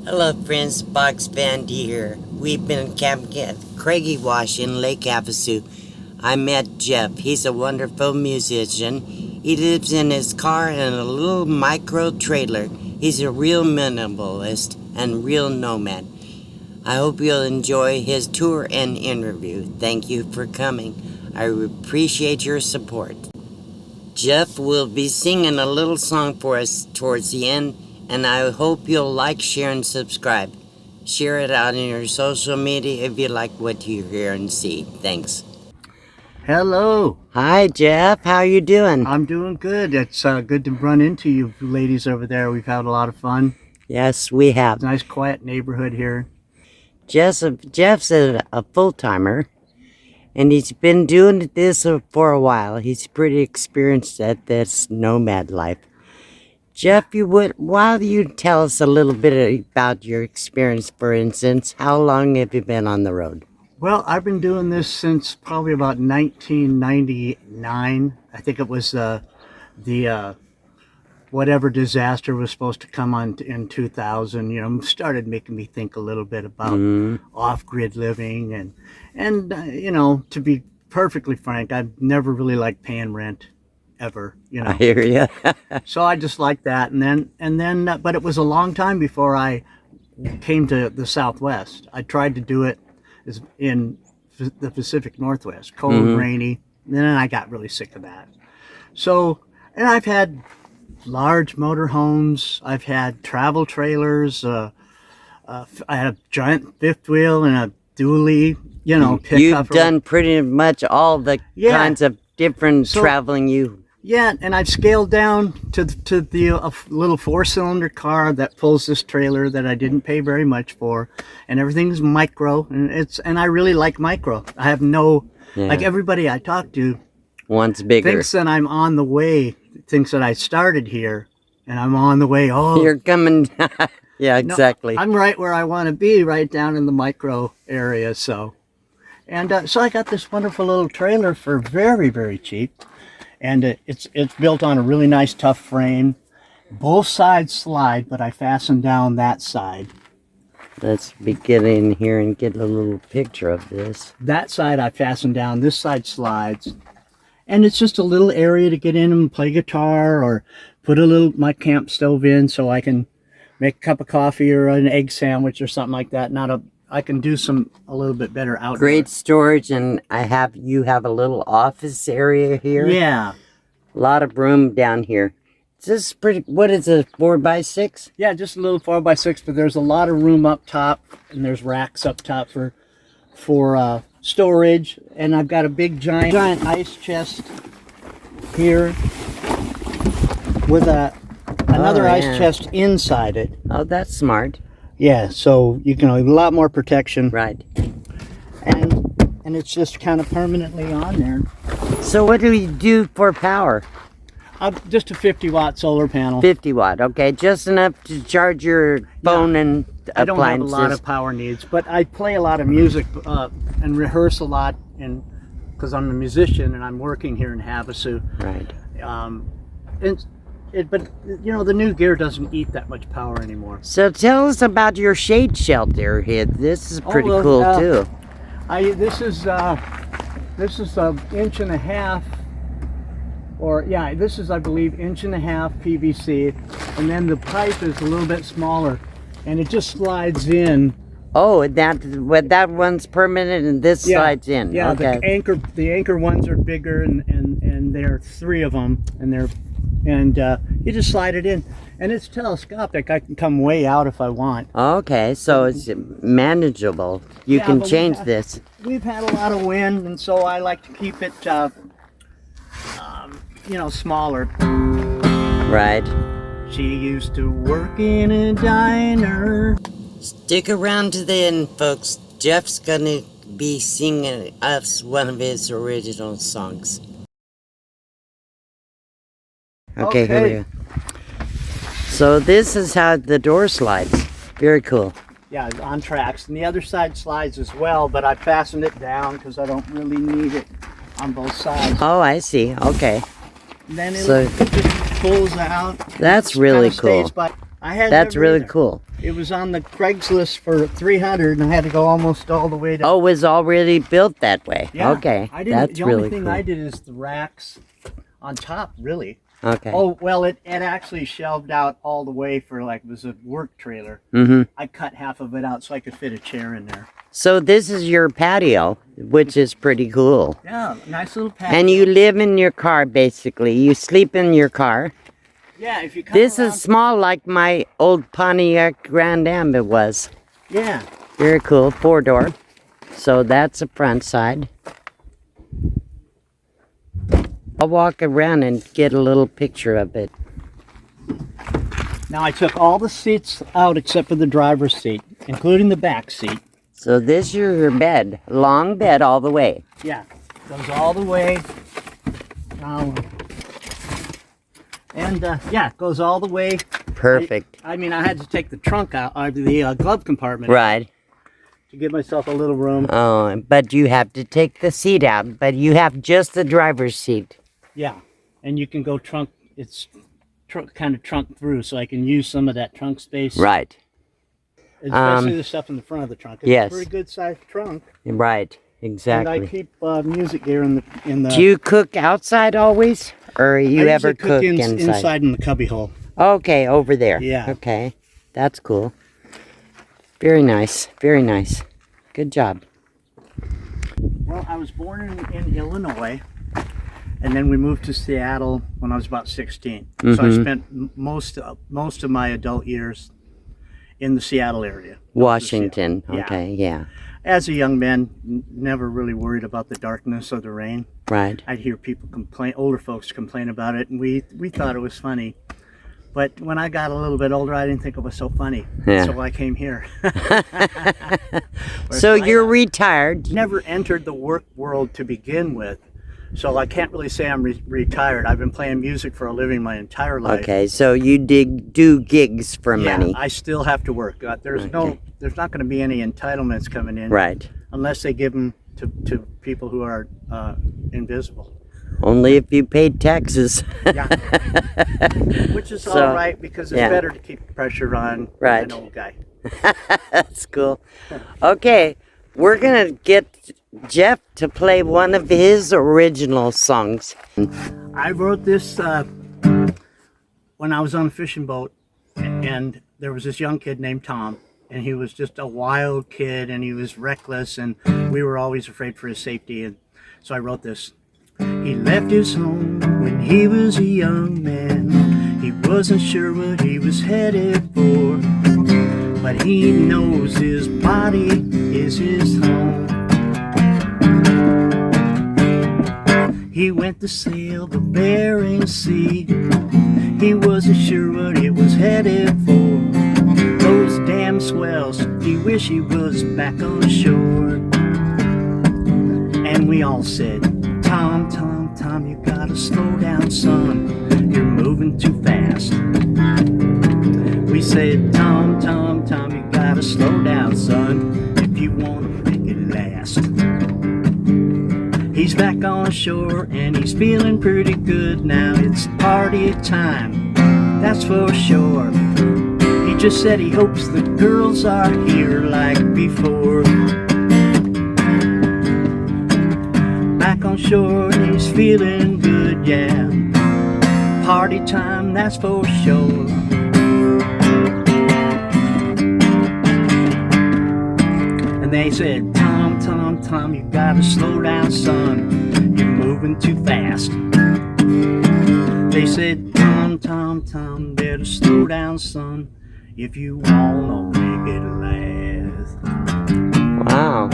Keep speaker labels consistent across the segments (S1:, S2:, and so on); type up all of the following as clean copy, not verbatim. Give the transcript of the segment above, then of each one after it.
S1: Hello friends, Box Van D here. We've been camping at Craigie Wash in Lake Havasu. I met Jeff. He's a wonderful musician. He lives in his car in a little micro trailer. He's a real minimalist and real nomad. I hope you'll enjoy his tour and interview. Thank you for coming. I appreciate your support. Jeff will be singing a little song for us towards the end, and I hope you'll like, share, and subscribe. Share it out in your social media if you like what you hear and see. Thanks.
S2: Hello.
S1: Hi, Jeff. How you doing?
S2: I'm doing good. It's good to run into you ladies over there. We've had a lot of fun.
S1: Yes, we have.
S2: It's a nice, quiet neighborhood here.
S1: Jeff's a full-timer, and he's been doing this for a while. He's pretty experienced at this nomad life. Jeff, why do you tell us a little bit about your experience, for instance? How long have you been on the road?
S2: Well, I've been doing this since probably about 1999. I think it was the whatever disaster was supposed to come on in 2000, started making me think a little bit about off-grid living. And to be perfectly frank, I've never really liked paying rent. Ever,
S1: I hear you.
S2: So I just like that, and then, but it was a long time before I came to the Southwest. I tried to do it in the Pacific Northwest, cold, rainy, and then I got really sick of that. So, and I've had large motorhomes, I've had travel trailers, I had a giant fifth wheel and a dually, pickup.
S1: You've done pretty much all the kinds of different traveling you.
S2: Yeah, and I've scaled down to the little 4-cylinder car that pulls this trailer that I didn't pay very much for, and everything's micro, and I really like micro. I have like everybody I talk to
S1: wants bigger.
S2: Thinks that I'm on the way, thinks that I started here, and I'm on the way. Oh,
S1: you're coming. Yeah, exactly.
S2: No, I'm right where I want to be, right down in the micro area. So I got this wonderful little trailer for very, very cheap. And it's built on a really nice tough frame. Both sides slide, but I fastened down that side.
S1: Let's get in here and get a little picture of this.
S2: That side I fastened down, this side slides. And it's just a little area to get in and play guitar or put my camp stove in so I can make a cup of coffee or an egg sandwich or something like that. I can do a little bit better outdoor.
S1: Great storage, and you have a little office area here.
S2: Yeah.
S1: A lot of room down here. Is this pretty, what is it, 4x6?
S2: Yeah, just a little 4x6, but there's a lot of room up top, and there's racks up top for storage. And I've got a big giant ice chest here with another ice chest inside it.
S1: Oh, that's smart.
S2: Yeah, so you can have a lot more protection.
S1: Right.
S2: And it's just kind of permanently on there.
S1: So what do you do for power?
S2: Just a 50-watt solar panel.
S1: 50 watt, okay. Just enough to charge your phone and appliances.
S2: I don't have a lot of power needs, but I play a lot of music and rehearse a lot because I'm a musician and I'm working here in Havasu.
S1: Right.
S2: But the new gear doesn't eat that much power anymore.
S1: So tell us about your shade shelter here. This is pretty cool too.
S2: This is an inch and a half, this is, I believe, 1.5 inches PVC, and then the pipe is a little bit smaller, and it just slides in.
S1: Oh, that one's permanent, and this slides in.
S2: Yeah,
S1: okay.
S2: The anchor ones are bigger, and there are 3 of them, and you just slide it in, and it's telescopic. I can come way out if I want.
S1: Okay, so it's manageable. You can change this.
S2: We've had a lot of wind, and so I like to keep it, smaller.
S1: Right.
S2: She used to work in a diner.
S1: Stick around to the end, folks. Jeff's gonna be singing us one of his original songs. Okay, here we go. So this is how the door slides. Very cool.
S2: Yeah, on tracks. And the other side slides as well, but I fastened it down because I don't really need it on both sides.
S1: Oh, I see. Okay.
S2: And then it just pulls out.
S1: That's really cool.
S2: I had
S1: That's
S2: never
S1: really
S2: either.
S1: cool.
S2: It was on the Craigslist for 300, and I had to go almost all the way to.
S1: Oh, it was already built that way.
S2: Yeah,
S1: Okay,
S2: I didn't.
S1: that's
S2: the
S1: really
S2: only thing
S1: cool.
S2: I did is the racks on top, really.
S1: Okay.
S2: Oh well, it actually shelved out all the way for like it was a work trailer.
S1: Mm-hmm.
S2: I cut half of it out so I could fit a chair in there.
S1: So this is your patio, which is pretty cool.
S2: Yeah, nice little patio.
S1: And you live in your car, basically. You sleep in your car.
S2: Yeah, if you come
S1: This
S2: around,
S1: is small, like my old Pontiac Grand Am it was.
S2: yeah.
S1: Very cool, 4-door. So that's the front side. I'll walk around and get a little picture of it.
S2: Now I took all the seats out except for the driver's seat, including the back seat.
S1: So this is your bed, long bed all the way.
S2: Yeah, goes all the way down. And yeah, goes all the way.
S1: Perfect.
S2: I mean, I had to take the trunk out, or the glove compartment,
S1: Right.
S2: to give myself a little room.
S1: Oh, but you have to take the seat out, but you have just the driver's seat.
S2: Yeah, and you can go trunk. It's kind of trunk through, so I can use some of that trunk space.
S1: Right.
S2: Especially the stuff in the front of the trunk. It's
S1: yes.
S2: a pretty good sized trunk.
S1: Right. Exactly.
S2: And I keep music gear in the.
S1: Do you cook outside always? Or you
S2: I
S1: ever
S2: usually cook
S1: inside?
S2: inside in the cubby hole.
S1: Okay, over there.
S2: Yeah.
S1: Okay. That's cool. Very nice. Very nice. Good job.
S2: Well, I was born in Illinois, and then we moved to Seattle when I was about 16. So I
S1: Mhm.
S2: spent most of my adult years in the Seattle area.
S1: Washington.
S2: Yeah.
S1: Okay, yeah.
S2: As a young man, never really worried about the darkness or the rain.
S1: Right.
S2: I'd hear people complain, older folks complain about it, and we thought it was funny. But when I got a little bit older, I didn't think it was so funny.
S1: Yeah.
S2: So I came here.
S1: So you're retired.
S2: Never entered the work world to begin with, so I can't really say I'm retired. I've been playing music for a living my entire life.
S1: Okay, so you do gigs for
S2: Yeah,
S1: money.
S2: I still have to work. There's not going to be any entitlements coming in,
S1: Right.
S2: unless they give them to people who are invisible.
S1: Only if you paid taxes.
S2: Yeah, which is
S1: So,
S2: all right because it's
S1: yeah.
S2: better to keep pressure on
S1: Right.
S2: an old guy.
S1: That's cool. Okay, we're gonna get Jeff to play one of his original songs.
S2: I wrote this when I was on a fishing boat, and there was this young kid named Tom, and he was just a wild kid, and he was reckless, and we were always afraid for his safety, and so I wrote this. He left his home when he was a young man. He wasn't sure what he was headed for, but he knows his body is his home. He went to sail the Bering Sea. He wasn't sure what he was headed for. Those damn swells, he wished he was back on shore. And we all said, Tom, Tom, Tom, you gotta slow down, son. You're moving too fast. We said, Tom, Tom, Tom, you gotta slow down, son, if you wanna make it last. He's back on shore and he's feeling pretty good now. It's party time, that's for sure. He just said he hopes the girls are here like before. Back on shore and he's feeling good, yeah. Party time, that's for sure. And they said, Tom, Tom, Tom, you gotta slow down, son. You're moving too fast. They said, Tom, Tom, Tom, better slow down, son, if you wanna make it last.
S1: Wow.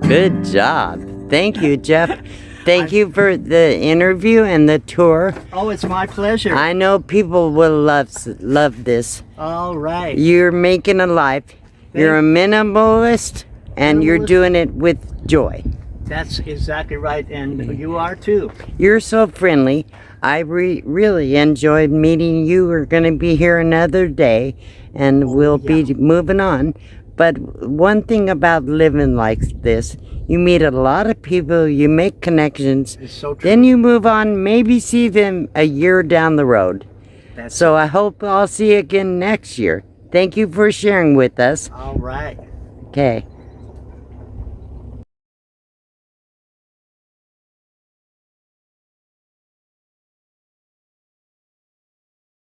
S1: Good job. Thank you, Jeff. Thank you for the interview and the tour.
S2: Oh, it's my pleasure.
S1: I know people will love this.
S2: All right.
S1: You're making a life. You're a minimalist, and you're
S2: Minimalist.
S1: doing it with joy.
S2: That's exactly right, and you are too.
S1: You're so friendly. I really enjoyed meeting you. We're going to be here another day, and we'll be moving on. But one thing about living like this, you meet a lot of people, you make connections,
S2: It's so true.
S1: then you move on, maybe see them a year down the road. So I hope I'll see you again next year. Thank you for sharing with us.
S2: All right.
S1: Okay.